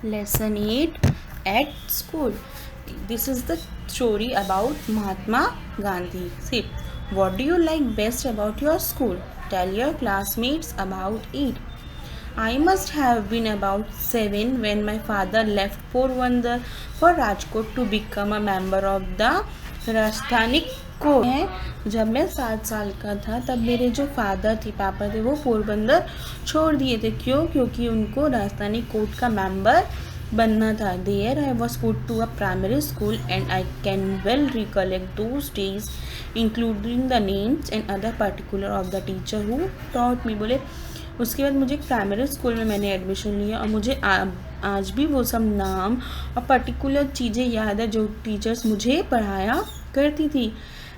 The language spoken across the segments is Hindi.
Lesson 8 at school. This is the story about Mahatma Gandhi. See, what do you like best about your school? Tell your classmates about it. I must have been about 7 when my father left Porbandar for Rajkot to become a member of the राजस्थानिक को है। जब मैं 7 साल का था तब मेरे जो फादर थे, पापा थे, वो पोरबंदर छोड़ दिए थे। क्यों? क्योंकि उनको राजस्थानी कोर्ट का मेंबर बनना था। There I was put to a primary school and I can well recollect those days including the names and other particular of the teacher who taught me. बोले उसके बाद मुझे प्राइमरी स्कूल में मैंने एडमिशन लिया और मुझे आज भी वो सब नाम और पर्टिकुलर चीज़ें याद है जो टीचर्स मुझे पढ़ाया करती थी।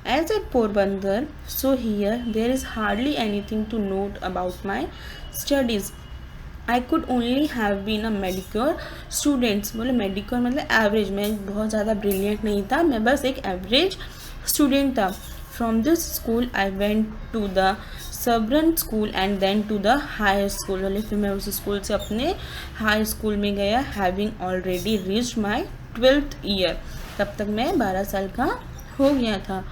As at Porbandar so here there is hardly anything to note about my studies. I could only have been a mediocre students. बोले मेडिक्योर मतलब एवरेज, मैं बहुत ज़्यादा ब्रिलियंट नहीं था, मैं बस एक एवरेज स्टूडेंट था। From this school I went to the suburban school and then to the high school. बोले फिर मैं उस स्कूल से अपने हाई स्कूल में गया, having already reached my 12th year. तब तक मैं 12 साल का हो गया था।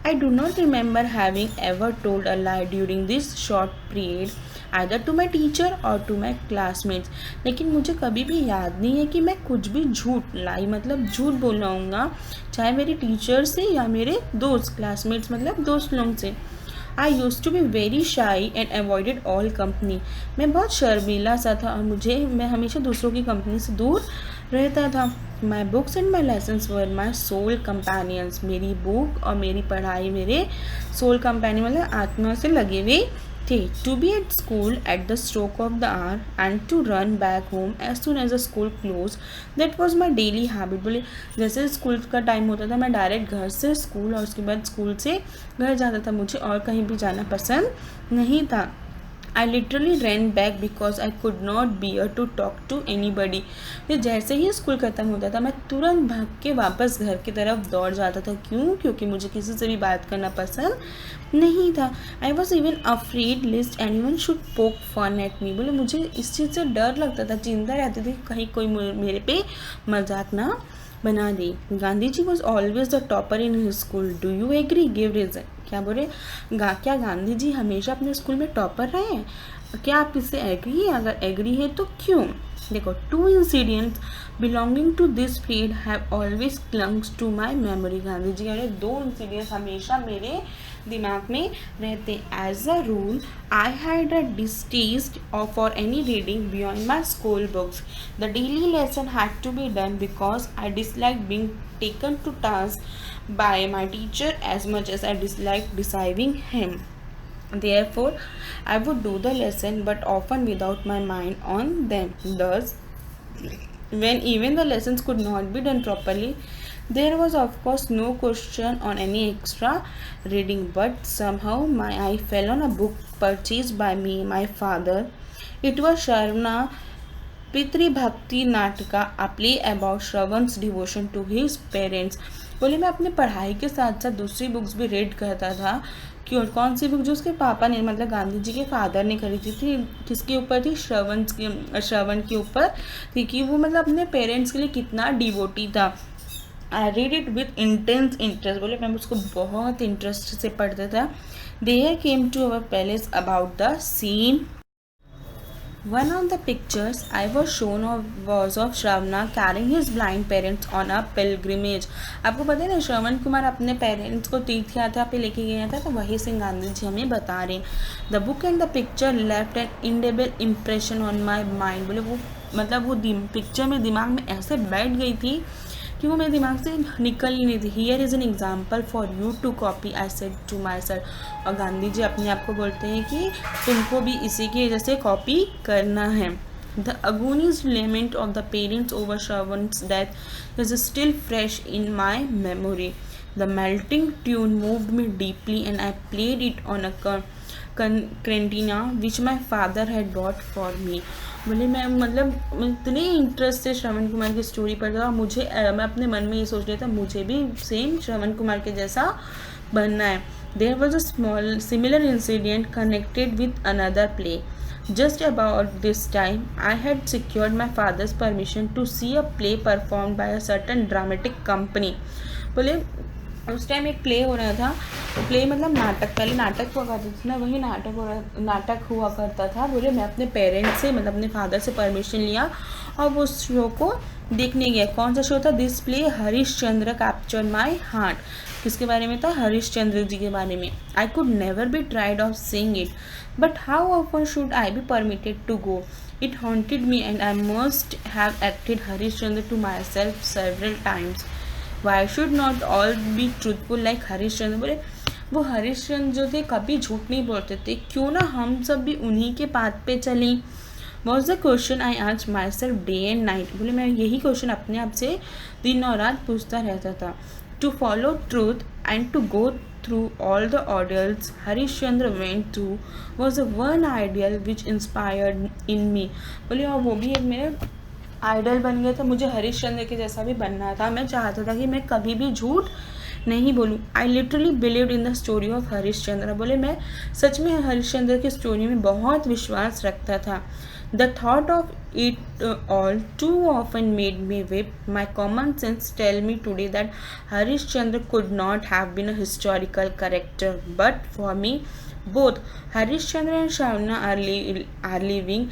I do not remember having ever told a lie during this short period either to my teacher और टू माई क्लासमेट्स। लेकिन मुझे कभी भी याद नहीं है कि मैं कुछ भी झूठ, लाई मतलब झूठ बोलाऊँगा, चाहे मेरी टीचर से या मेरे दोस्त, क्लासमेट्स मतलब दोस्त लोग से। I used to be very shy and avoided all company. मैं बहुत शर्मीला सा था और मैं हमेशा दूसरों की कंपनी से दूर रहता था। My books and my lessons were my sole companions. मेरी बुक और मेरी पढ़ाई मेरे सोल कंपेनियन मतलब आत्मा से लगे हुए थे। To be at school at the stroke of the hour and to run back home as soon as the school close, that was my daily habit. बोले जैसे स्कूल का टाइम होता था मैं डायरेक्ट घर से स्कूल और उसके बाद स्कूल से घर जाता था। मुझे और कहीं भी जाना पसंद नहीं था। I literally ran back because I could not bear to talk to anybody. फिर जैसे ही स्कूल ख़त्म होता था मैं तुरंत भाग के वापस घर की तरफ दौड़ जाता था। क्यों? क्योंकि मुझे किसी से भी बात करना पसंद नहीं था। I was even afraid list any one should पोक फन एट मी। बोले मुझे इस चीज़ से डर लगता था, चिंता रहती थी कहीं कोई मेरे पे मजाक ना बना दी। Gandhi ji was always the topper in his school, do you agree? Give reason. क्या बोले क्या गांधी जी हमेशा अपने स्कूल में टॉपर रहे हैं? क्या आप इससे एग्री हैं? अगर एग्री है तो क्यों? देखो, 2 incidents belonging to this period have always clung to my memory. Gandhi ji वाले 2 इंसिडेंट्स हमेशा मेरे दिमाग में रहते। As a rule I had a distaste for any reading beyond my school books. The daily lesson had to be done because I dislike being taken to task by my teacher as much as I disliked deceiving him. Therefore, I would do the lesson but often without my mind on them. Thus, when even the lessons could not be done properly, there was of course no question on any extra reading, but somehow my eye fell on a book purchased by me, my father. It was Sharna Pitribhakti Nataka, a play about Shravan's devotion to his parents. बोले मैं अपने पढ़ाई के साथ साथ दूसरी बुक्स भी रीड करता था। क्यों? कौन सी बुक? जो उसके पापा ने मतलब गांधी जी के फादर ने खरीदी थी। किसके ऊपर थी? श्रवण के ऊपर थी कि वो मतलब अपने पेरेंट्स के लिए कितना डिवोटी था। I read it with intense interest. बोले मैं उसको बहुत इंटरेस्ट से पढ़ता था। There came to our palace about the scene. One of the pictures I was shown was of Shravana carrying his blind parents on a pilgrimage. आपको पता है ना, श्रवण कुमार अपने पेरेंट्स को तीर्थ यात्रा पे लेके गया था, तो वही से गांधी जी हमें बता रहे हैं। The book and the picture left an indelible impression on my mind. बोले वो मतलब वो पिक्चर में दिमाग में ऐसे बैठ गई थी कि वो मेरे दिमाग से निकल ही नहीं थी। Here is an example for you to copy, I said to myself. और गांधी जी अपने आप को बोलते हैं कि तुमको भी इसी की वजह से कॉपी करना है। The agonies lament of the parents over Shravan's death is still fresh in my memory. The melting tune moved me deeply and I played it on a concertina which my father had bought for me. बोले मैं मतलब इतने इंटरेस्ट से श्रवण कुमार की स्टोरी पढ़ रहा, मुझे मैं अपने मन में ये सोच रहा था मुझे भी सेम श्रवण कुमार के जैसा बनना है। There was a small similar incident connected with another play. Just about this time, I had secured my father's permission to see a play performed by a certain dramatic company. बोले उस टाइम एक प्ले हो रहा था, प्ले मतलब नाटक, पहले नाटक हुआ करता था ना, वही नाटक हुआ करता था। बोले मैं अपने पेरेंट्स से मतलब अपने फादर से परमिशन लिया और वो उस शो को देखने गया। कौन सा शो था? This play Harishchandra capture my heart. किसके बारे में था? हरीशचंद्र जी के बारे में। I could never be tired of seeing it, but how often should I be permitted to go? It haunted me and I must have acted Harishchandra to myself several times. Why should not all be truthful like Harishchandra? बोले वो हरीशचंद्र जो थे कभी झूठ नहीं बोलते थे, क्यों ना हम सब भी उन्हीं के पाथ पे चलें? Was the question I asked my self day and night. बोले मैं यही क्वेश्चन अपने आप से दिन और रात पूछता रहता था। To follow truth and to go through all the orders Harishchandra went through was the one ideal which inspired in me. बोले और वो भी एक मेरे आइडल बन गया था, मुझे हरीशचंद्र के जैसा भी बनना था। मैं चाहता था कि मैं कभी भी झूठ नहीं बोलूँ। I literally believed in the story of Harishchandra. बोले मैं सच में हरीशचंद्र की स्टोरी में बहुत विश्वास रखता था। The thought of it all too often made me weep. My common sense tell me today that Harishchandra could not have been a historical character, but for me both Harishchandra and Shavna are living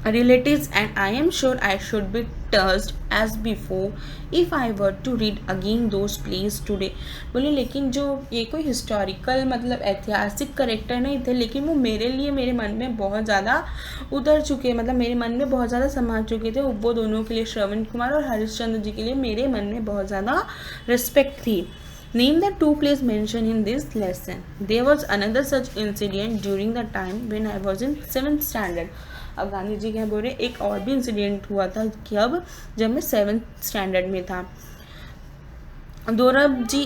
relatives, and I am sure I should be touched as before if I were to read again those plays today. बोले लेकिन जो ये कोई हिस्टोरिकल मतलब ऐतिहासिक करेक्टर नहीं थे, लेकिन वो मेरे लिए मेरे मन में बहुत ज़्यादा उतर चुके, मतलब मेरे मन में बहुत ज़्यादा समा चुके थे। वो दोनों के लिए, श्रवण कुमार और हरीशचंद्र जी के लिए मेरे मन में बहुत ज़्यादा रिस्पेक्ट थी। Name the two plays mentioned in this lesson. There was another such incident during the time when I was in 7th standard. अब गांधी जी क्या बोल रहे, एक और भी इंसिडेंट हुआ था जब मैं 7th स्टैंडर्ड में था। Dorab ji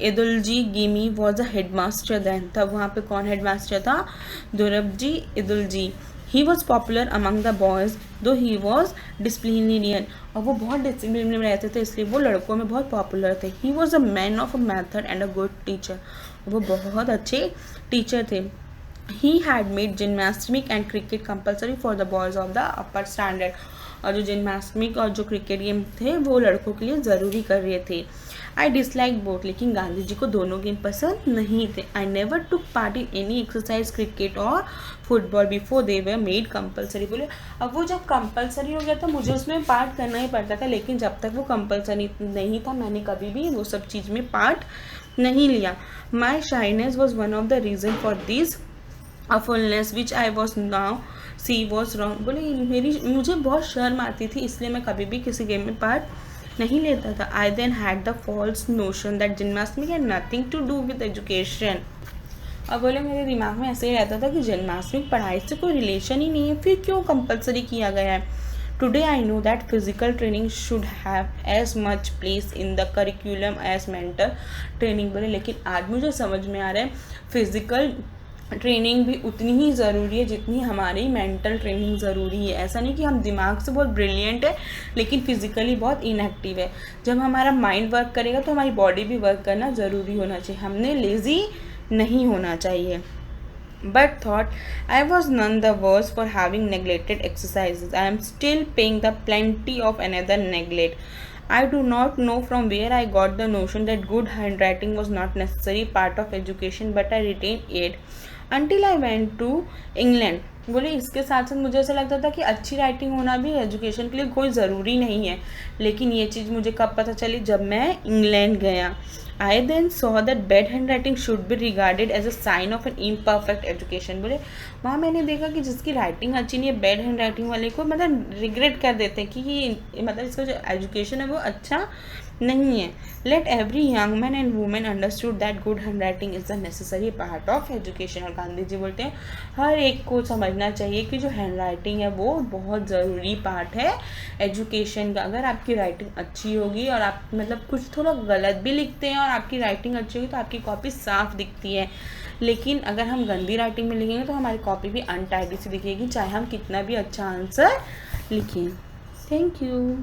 Edul ji Gimi was a headmaster then. तब वहाँ पे कौन हेडमास्टर था? Dorab ji Edul ji. He was popular among the boys though he was disciplinarian. और वो बहुत डिसिप्लिन में रहते थे, इसलिए वो लड़कों में बहुत पॉपुलर थे। He was a man of a method and a good teacher. वो बहुत अच्छे टीचर थे। He had made gymnastics and cricket compulsory for the boys of the upper standard. और जो जिम्नास्टिक और जो क्रिकेट गेम थे वो लड़कों के लिए ज़रूरी कर रहे थे। आई डिसलाइक बोथ, लेकिन गांधी जी को दोनों गेम पसंद नहीं थे। I never took part in any exercise cricket और football before they were made compulsory. बोले अब वो जब कंपलसरी हो गया तो मुझे उसमें पार्ट करना ही पड़ता था, लेकिन जब तक वो कंपलसरी नहीं था मैंने कभी भी वो सब चीज़ में पार्ट नहीं लिया। My shyness was one of the reason for this fullness which I was now see was wrong. बोले मुझे बहुत शर्म आती थी, इसलिए मैं कभी भी किसी गेम में पार्ट नहीं लेता था। I then had the false notion that gymnastic had nothing to do with education. और बोले मेरे दिमाग में ऐसे ही रहता था कि जिम्नास्टिक पढ़ाई से कोई रिलेशन ही नहीं है, फिर क्यों कंपलसरी किया गया है। Today I know that physical training should have as much place in the curriculum as mental training. बोले लेकिन आज मुझे समझ में आ रहा है फिजिकल ट्रेनिंग भी उतनी ही ज़रूरी है जितनी हमारी मेंटल ट्रेनिंग ज़रूरी है। ऐसा नहीं कि हम दिमाग से बहुत ब्रिलियंट है लेकिन फिज़िकली बहुत इनएक्टिव है। जब हमारा माइंड वर्क करेगा तो हमारी बॉडी भी वर्क करना ज़रूरी होना चाहिए, हमने लेज़ी नहीं होना चाहिए। But thought I was none the worse for having neglected exercises. I am still paying the plenty of another neglect. I do not know from where I got the notion that good handwriting was not necessary part of education, but I retained it until I went to England. बोले इसके साथ साथ मुझे ऐसा लगता था कि अच्छी राइटिंग होना भी एजुकेशन के लिए कोई ज़रूरी नहीं है, लेकिन ये चीज़ मुझे कब पता चली? जब मैं इंग्लैंड गया। I then saw that bad handwriting should be regarded as a sign of an imperfect education. बोले वहाँ मैंने देखा कि जिसकी राइटिंग अच्छी नहीं है, बैड हैंड राइटिंग वाले को मतलब रिग्रेट कर देते हैं कि मतलब इसका जो एजुकेशन है वो अच्छा नहीं है। Let every young man and women understood that good hand writing is a necessary part of education. और गांधी जी बोलते हैं हर एक को समझना चाहिए कि जो हैंड राइटिंग है वो बहुत ज़रूरी पार्ट है एजुकेशन का। अगर आपकी राइटिंग अच्छी होगी और आप मतलब कुछ थोड़ा गलत भी लिखते हैं और आपकी राइटिंग अच्छी होगी तो आपकी कॉपी साफ दिखती है, लेकिन अगर हम गंदी राइटिंग में लिखेंगे तो हमारी कॉपी भी अनटाइडी सी दिखेगी, चाहे हम कितना भी अच्छा आंसर लिखें। Thank you.